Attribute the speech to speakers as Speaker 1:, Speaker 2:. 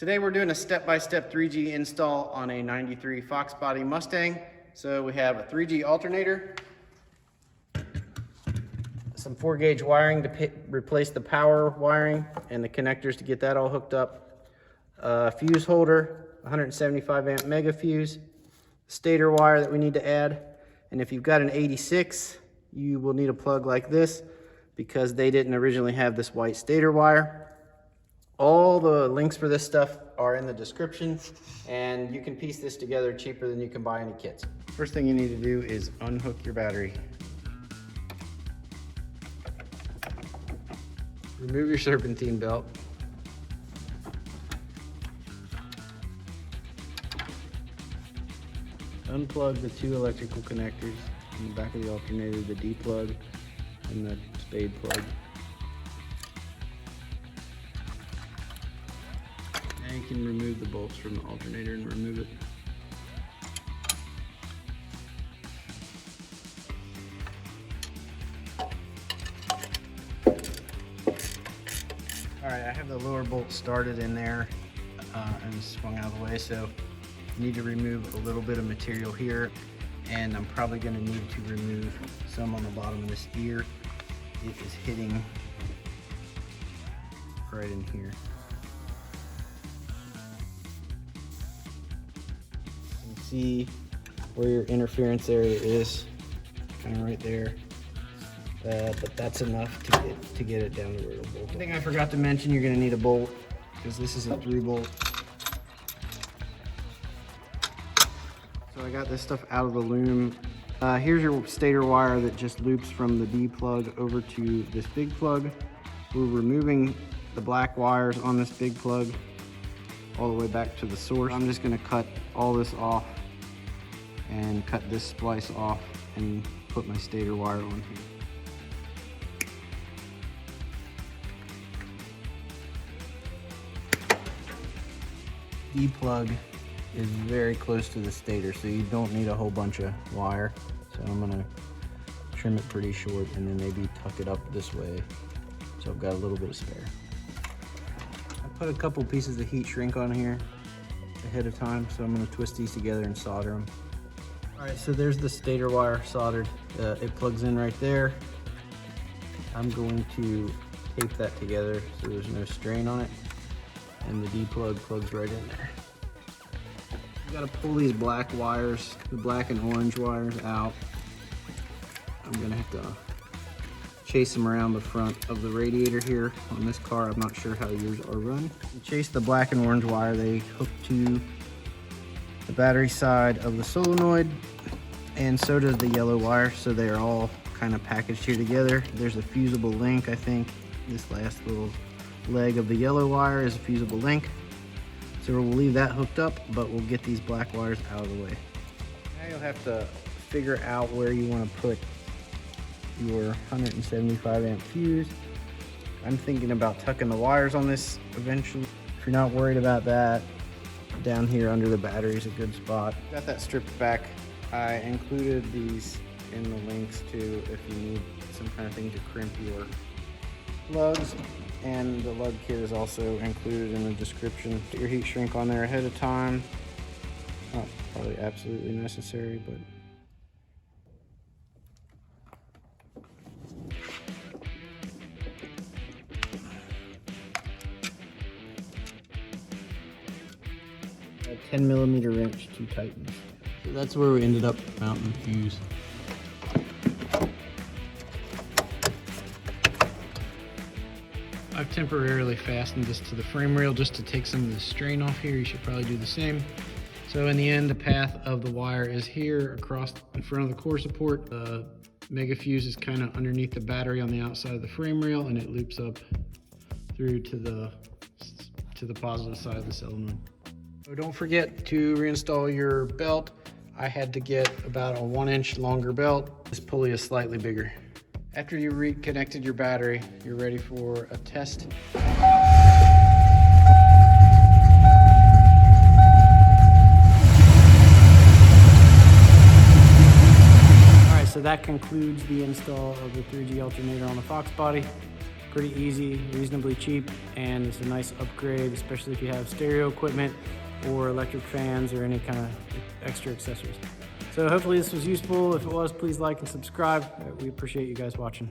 Speaker 1: Today we're doing a step-by-step 3G install on a 93 Fox body Mustang. So we have a 3G alternator, some 4-gauge wiring to replace the power wiring and the connectors to get that all hooked up, a fuse holder, 175 amp mega fuse, stator wire that we need to add, and if you've got an 86, you will need a plug like this because they didn't originally have this white stator wire. All the links for this stuff are in the description, and you can piece this together cheaper than you can buy any kits. First thing you need to do is unhook your battery. Remove your serpentine belt. Unplug the two electrical connectors in the back of the alternator, the D plug and the spade plug. Now you can remove the bolts from the alternator and remove it. Alright, I have the lower bolt started in there and swung out of the way, so I need to remove a little bit of material here, and I'm probably going to need to remove some on the bottom of this ear. It is hitting right in here. You can see where your interference area is, kind of right there. But that's enough to get it down to where it'll bolt. One thing I forgot to mention, you're going to need a bolt because this is a 3-bolt. So I got this stuff out of the loom. Here's your stator wire that just loops from the D plug over to this big plug. We're removing the black wires on this big plug all the way back to the source. I'm just going to cut all this off and cut this splice off and put my stator wire on here. D plug is very close to the stator, so you don't need a whole bunch of wire. So I'm gonna trim it pretty short and then maybe tuck it up this way so I've got a little bit of spare. I put a couple pieces of heat shrink on here ahead of time, so I'm gonna twist these together and solder them. All right, so there's the stator wire soldered. It plugs in right there. I'm going to tape that together so there's no strain on it. And the D plug plugs right in there. You gotta pull these black wires, the black and orange wires out. I'm gonna have to chase them around the front of the radiator here. On this car, I'm not sure how yours are run. You chase the black and orange wire, they hook to the battery side of the solenoid, and so does the yellow wire, so they are all kind of packaged here together. There's a fusible link, I think. This last little leg of the yellow wire is a fusible link, so we'll leave that hooked up, but we'll get these black wires out of the way. Now you'll have to figure out where you want to put your 175 amp fuse. I'm thinking about tucking the wires on this eventually. If you're not worried about that, down here under the battery is a good spot. Got that stripped back. I included these in the links too if you need some kind of thing to crimp your lugs. And the lug kit is also included in the description. Put your heat shrink on there ahead of time. Not probably absolutely necessary, but a 10mm wrench to tighten. So that's where we ended up mounting the fuse. I've temporarily fastened this to the frame rail just to take some of the strain off here. You should probably do the same. So in the end, the path of the wire is here across in front of the core support. The mega fuse is kind of underneath the battery on the outside of the frame rail, and it loops up through to the positive side of the solenoid. So don't forget to reinstall your belt. I had to get about a 1-inch longer belt. This pulley is slightly bigger. After you reconnected your battery, you're ready for a test. All right, so that concludes the install of the 3G alternator on the Fox body.
Speaker 2: pretty easy, reasonably cheap, and it's a nice upgrade, especially if you have stereo equipment or electric fans or any kind of extra accessories. So hopefully this was useful. If it was, please like and subscribe. We appreciate you guys watching.